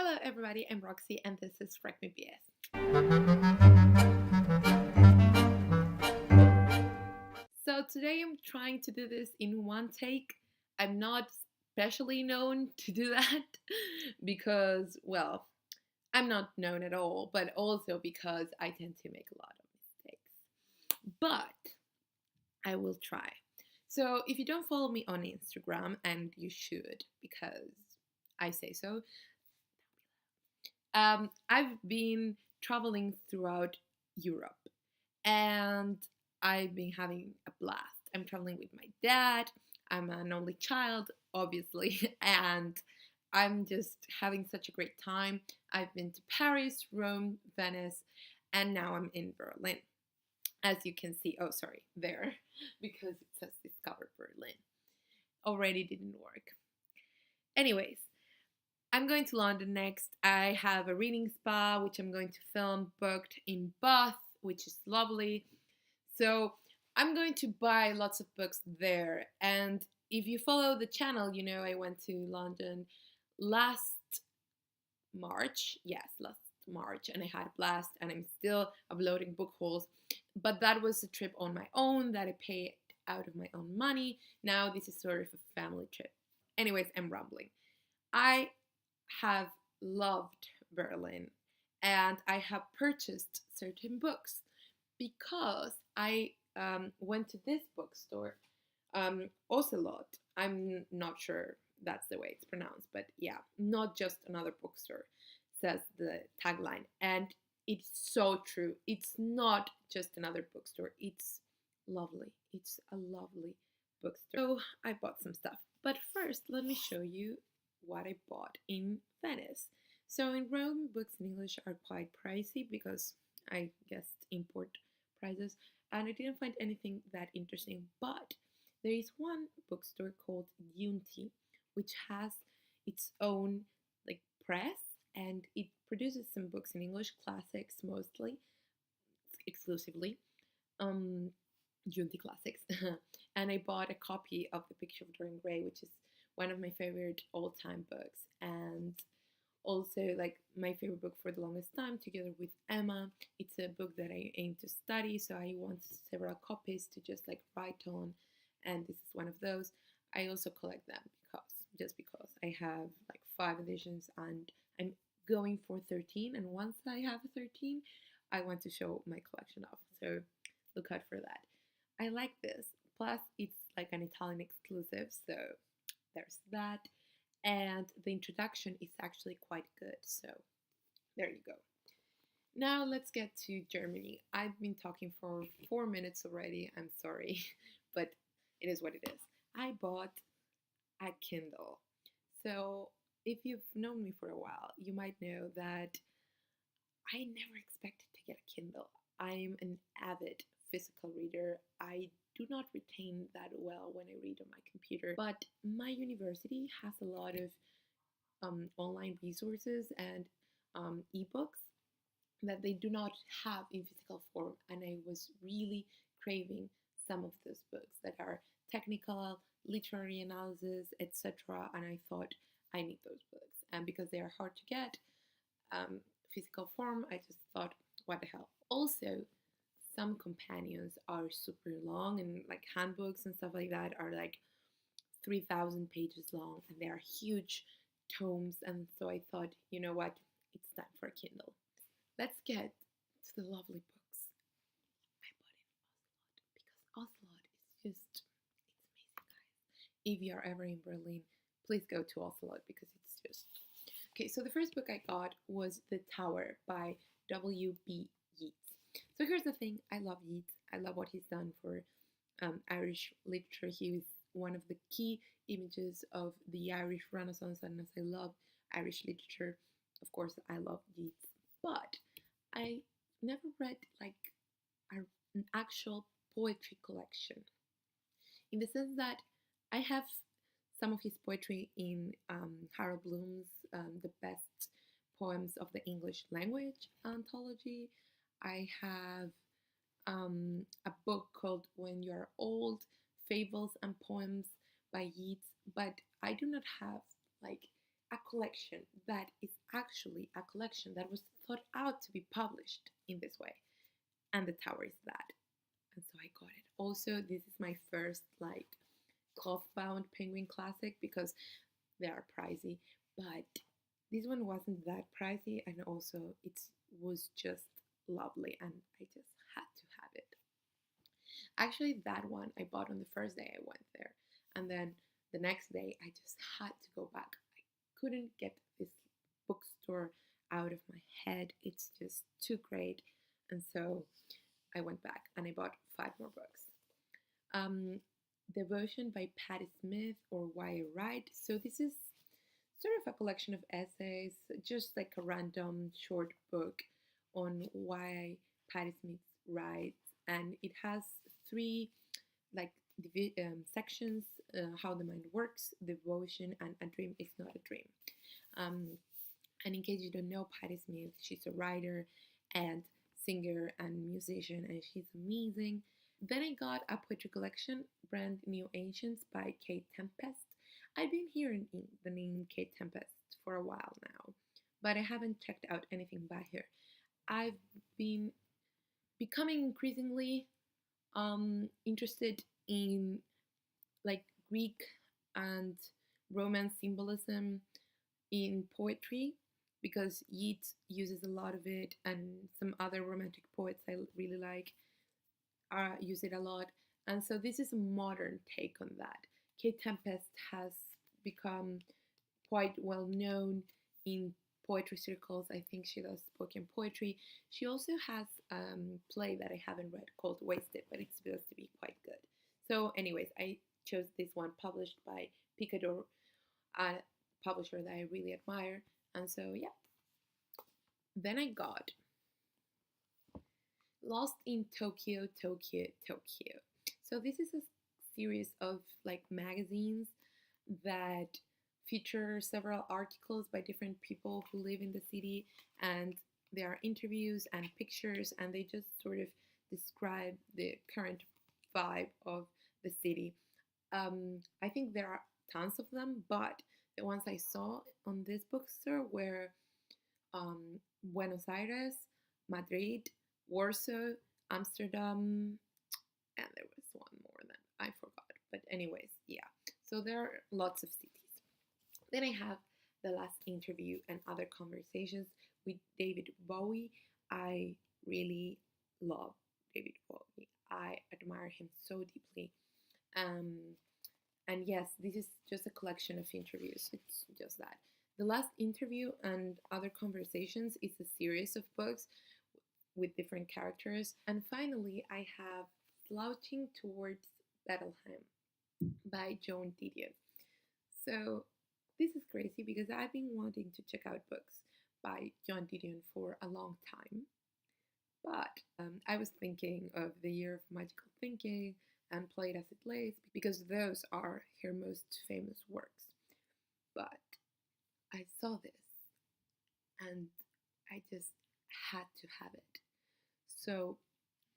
Hello everybody, I'm Roxy and this is Wreck Me BS. So today I'm trying to do this in one take. I'm not specially known to do that because, well, I'm not known at all, but also because I tend to make a lot of mistakes. But I will try. So if you don't follow me on Instagram, and you should because I say so, I've been traveling throughout Europe and I've been having a blast. I'm traveling with my dad. I'm an only child, obviously, and I'm just having such a great time. I've been to Paris, Rome, Venice, and now I'm in Berlin. As you can see, oh, sorry, there, because it says Discover Berlin. Already didn't work. Anyways, I'm going to London next. I have a reading spa, which I'm going to film, booked in Bath, which is lovely. So I'm going to buy lots of books there. And if you follow the channel, you know I went to London last March. Yes, last March. And I had a blast and I'm still uploading book hauls. But that was a trip on my own that I paid out of my own money. Now this is sort of a family trip. Anyways, I'm rambling. I have loved Berlin and I have purchased certain books because I went to this bookstore, Ocelot. I'm not sure that's the way it's pronounced, but yeah, not just another bookstore, says the tagline. And it's so true. It's not just another bookstore, it's lovely. It's a lovely bookstore. So I bought some stuff. But first, let me show you what I bought in Venice. So in Rome, books in English are quite pricey because I guessed import prices, and I didn't find anything that interesting. But there is one bookstore called Unity, which has its own like press, and it produces some books in English, classics mostly, exclusively. Um, Unity classics, and I bought a copy of The Picture of Dorian Gray, which is one of my favorite all-time books, and also like my favorite book for the longest time, together with Emma. It's a book that I aim to study, so I want several copies to just like write on, and this is one of those. I also collect them because I have like 5 editions, and I'm going for 13. And once I have 13, I want to show my collection off. So look out for that. I like this. Plus, it's like an Italian exclusive, so there's that. And the introduction is actually quite good, so there you go. Now let's get to Germany. I've been talking for 4 minutes already. I'm sorry, but it is what it is. I bought a Kindle. So if you've known me for a while, you might know that I never expected to get a Kindle. I'm an avid physical reader. I do not retain that well when I read on my computer, but my university has a lot of online resources and ebooks that they do not have in physical form, and I was really craving some of those books that are technical, literary analysis, etc. And I thought I need those books, and because they are hard to get physical form, I just thought, what the hell. Also, some companions are super long, and like handbooks and stuff like that are like 3,000 pages long, and they are huge tomes. And so I thought, you know what, it's time for a Kindle. Let's get to the lovely books I bought in Ocelot, because Ocelot is just, it's amazing, guys. If you are ever in Berlin, please go to Ocelot because it's just okay. So the first book I got was The Tower by W.B. Yeats. So here's the thing, I love Yeats. I love what he's done for Irish literature. He was one of the key images of the Irish Renaissance, and as I love Irish literature, of course I love Yeats. But I never read like an actual poetry collection, in the sense that I have some of his poetry in Harold Bloom's The Best Poems of the English Language anthology. I have a book called When You're Old, Fables and Poems by Yeats, but I do not have like a collection that is actually a collection that was thought out to be published in this way. And the tower is that. And so I got it. Also, this is my first like cloth bound penguin classic because they are pricey, but this one wasn't that pricey, and also it was just lovely, and I just had to have it. Actually, that one I bought on the first day I went there, and then the next day I just had to go back. I couldn't get this bookstore out of my head. It's just too great, and so I went back and I bought 5 more books. Um, Devotion by Patti Smith, or Why I Write. So this is sort of a collection of essays, just like a random short book on why Patti Smith writes, and it has 3 like sections: how the mind works, devotion, and a dream is not a dream. Um, and in case you don't know Patti Smith, she's a writer and singer and musician, and she's amazing. Then I got a poetry collection, Brand New Ancients by Kate Tempest. I've been hearing the name Kate Tempest for a while now, but I haven't checked out anything by her. I've been becoming increasingly interested in like Greek and Roman symbolism in poetry because Yeats uses a lot of it, and some other romantic poets I really like use it a lot. And so this is a modern take on that. Kate Tempest has become quite well known in poetry circles. I think she does spoken poetry. She also has a play that I haven't read called Wasted, but it's supposed to be quite good. So, anyways, I chose this one published by Picador, a publisher that I really admire. And so, yeah. Then I got Lost in Tokyo, Tokyo, Tokyo. So this is a series of like magazines that feature several articles by different people who live in the city, and there are interviews and pictures, and they just sort of describe the current vibe of the city. I think there are tons of them, but the ones I saw on this bookstore were Buenos Aires, Madrid, Warsaw, Amsterdam, and there was one more that I forgot. But anyways, yeah. So there are lots of cities. Then I have the last interview and other conversations with David Bowie. I really love David Bowie. I admire him so deeply. And yes, this is just a collection of interviews. It's just that. The last interview and other conversations is a series of books with different characters. And finally, I have Slouching Towards Bethlehem by Joan Didion. So this is crazy because I've been wanting to check out books by Joan Didion for a long time. But I was thinking of The Year of Magical Thinking and Play It As It Lays because those are her most famous works. But I saw this and I just had to have it. So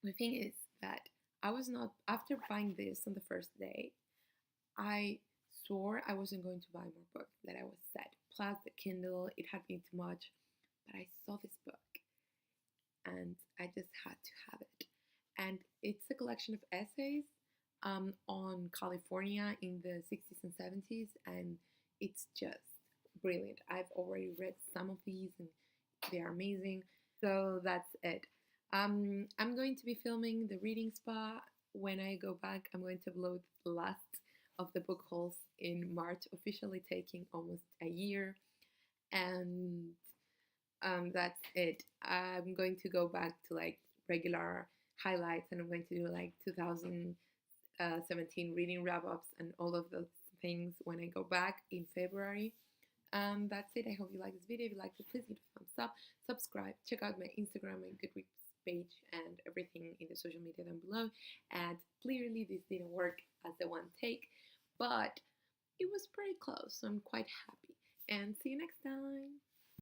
the thing is that I was not, after buying this on the first day, I swore I wasn't going to buy more books, that I was set. Plus the Kindle, it had been too much. But I saw this book and I just had to have it. And it's a collection of essays on California in the 60s and 70s, and it's just brilliant. I've already read some of these and they are amazing. So that's it. I'm going to be filming the reading spa. When I go back, I'm going to upload the last of the book hauls in March, officially taking almost a year. And that's it. I'm going to go back to like regular highlights, and I'm going to do like 2017 reading wrap-ups and all of those things when I go back in February. That's it. I hope you like this video. If you liked it, please give it a thumbs up, subscribe, check out my Instagram and Goodreads page and everything in the social media down below. And clearly this didn't work as the one take, but it was pretty close, so I'm quite happy. And see you next time.